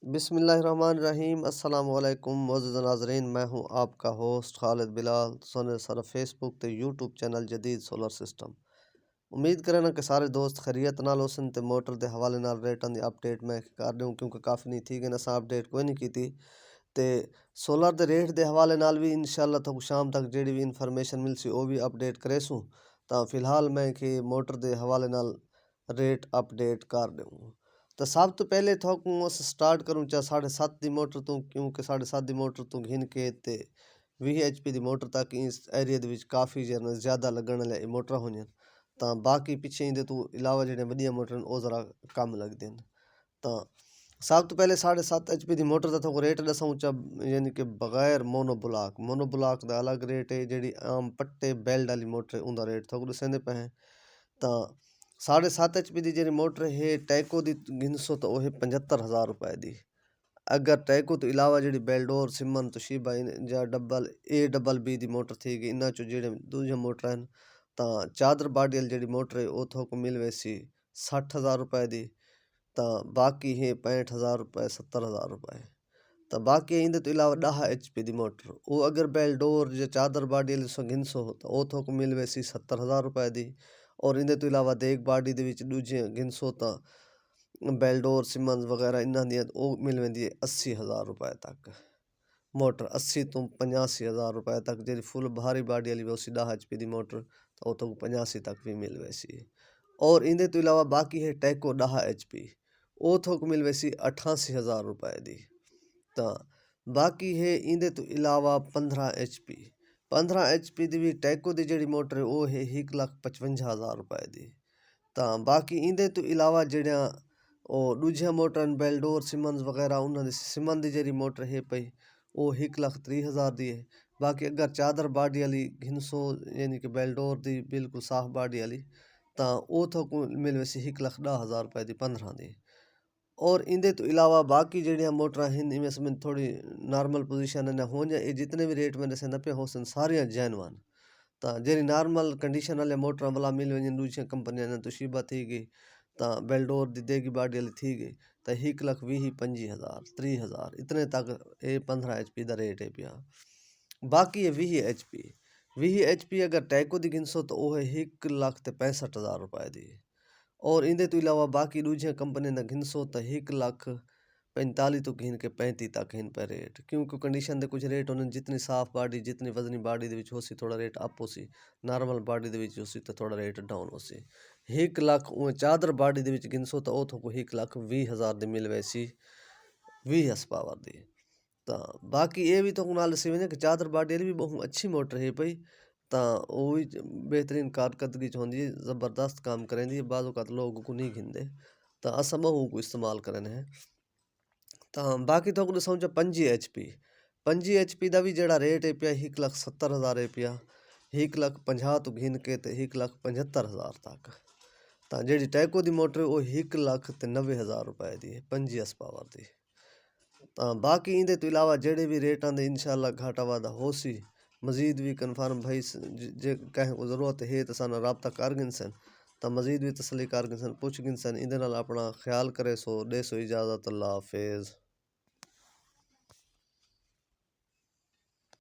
बिस्मिल्लाहिर्रहमानिर्रहीम अस्सलामुअलैकुम मोअज़्ज़िज़ नाज़रीन, मैं हूं आपका होस्ट खालिद बिलाल। सोने सर फेसबुक ते यूट्यूब चैनल जदीद सोलर सिस्टम। उम्मीद करना कि सारे दोस्त खैरियत नाल होसन ते मोटर के हवाले नाल रेटां दी अपडेट मैं कर दूँ, क्योंकि काफ़ी नहीं थी कि असां अपडेट कोई नहीं की ते सोलर के रेट के हवाले नाल भी इंशाअल्लाह तक शाम तक जेड़ी भी इन्फॉर्मेशन मिलसी वो भी अपडेट करेसूँ। तो फिलहाल मैं कि मोटर के हवाले नाल रेट अपडेट कर दूँ। तो सब तो पहले थोकूँ उस स्टार्ट करूँ चा 7.5 दी मोटर तो, क्योंकि 7.5 दी मोटर तो घिन के ते 20 HP दी मोटर तक इस एरिया दे विच काफ़ी ज़्यादा लगन वाली मोटर होंगे। तो बाकी पिछे इंदे तो इलावा जेह्ड़े वड्डियां मोटर वो ज़रा कम लगदे न। तो सब तो पहले 7.5 HP दी मोटर का रेट दसा उच्चा, यानी कि बगैर मोनो ब्लॉक का अलग रेट है, जी आम पट्टे बेल्ट वाली मोटर है उनका रेट थोड़ा दसेंदे पे हैं। तो 7.5 HP की जी मोटर है टैको की गिनसो तो वह 75,000 रुपए की। अगर टैको तो इलावा जी बेल्डोर सिमन तोशिबा या डबल बी की मोटर थी गई, इन्हों चो जो दूजे मोटर हैं तो चादर बाडी वाली जी मोटर है वो थोक मिल वैसी 60,000 रुपए की। तो बाकी है 65,000 रुपए 70,000 रुपए। तो बाकी इंदे तो इलावा 10 HP की मोटर वो अगर बेलडोर या चादर बाडी वाली गिनसो तो वो थोक मिल वैसी 70,000 रुपए की। और इंदे तो इलावा देख बाडी दे विच दूजे गिनसो तो बेलडोर सिमन्स वगैरह इन्हों दी वो मिल वेंदी 80,000 रुपए तक मोटर। 80 तो 85,000 रुपए तक जी फुल भारी बाडी वाली वो 10 HP की मोटर तो वो तो 85 तक भी मिल वैसी। और इंदे तो इलावा बाकी है टैको 10 HP वो थोक मिल वैसी 88,000 रुपए की। तो बाकी है इंदे तो इलावा 15 HP 15 HP की भी टैको की जी मोटर है वो है 1,55,000 रुपए की। तो बाकी इंदे तो इलावा जड़िया ਉਹ ਦੂਜੀਆਂ मोटर बेलडोर सिमन्स वगैरह उन्होंने सिमन की जी मोटर है पई वो 1,30,000 की है। बाकी अगर चादर बाडी वाली घिनसो यानी कि बेलडोर की बिल्कुल साफ बाडी वाली तो वो थोक मिल वैसी 1,10,000 रुपए की 15 की। और इंदे तो इलावा बाकी जड़िया मोटर हैं इनमें से थोड़ी नॉर्मल पोजीशन है हो जाए जितने भी रेट मैंने से नपे हो सन सारिया जैनवान। तो जी नॉर्मल कंडीशन वाले मोटर वाला मिल वन दूसरी कंपनियां ने तोशिबा थी गई तो बेलडोर दी देगी बाडी वाली थी गई तो 1,20,25,000 30,000 इतने तक ये 15 HP का रेट है पिया। बाकी है 20 HP अगर टैको की गिनसो तो वह है 1,65,000 रुपए की। और इंदे तो इलावा बाकी दूसरी कंपनी ने गिनसो तो 1,45,000 तो घिन के 35 तक हिन पे रेट, क्योंकि कंडीशन दे कुछ रेट होने जितनी साफ बाडी जितनी वजनी बाडी दे विच होसी थोड़ा रेट अप होसी, नॉर्मल बाडी दे विच होसी तो थोड़ा रेट डाउन होसी। 1,00,000 उवें चादर बाडी दे विच गिनसो तो वो थोको 1,20,000 दी मिल वैसी 20 हस पावर दी। तो बाकी ये भी तो नाल सी वने कि चादर बाडी वाली भी बहुत अच्छी मोटर है पई तो वो भी बेहतरीन कारकर्दगी च होंदी ज़बरदस्त काम करेंदी बाज़ औक़ात लोग को नहीं घिनदे तो असां बहु को इस्तेमाल करने हैं। तो बाकी तो दसूं 25 HP 25 HP का भी जड़ा रेट है पिया 1,70,000 है पिया 1,50,000 तो घिन के 1,75,000 तक। तो जी टैको की मोटर वो 1,90,000 रुपए की है 25 हस पावर की। तो बाकी इंदे तो इलावा जेड़े भी रेटां दे इंशाअल्लाह घाटा वादा होसी मजीद भी कन्फर्म भाई जे कहें को ज़रूरत है तो साना रबता कर गिनसन तो मजीद भी तसली कर गिनसन पुछ गिनसन इंदे नाल अपना ख्याल करे सो दे सो इजाज़त अल्लाह हाफिज़।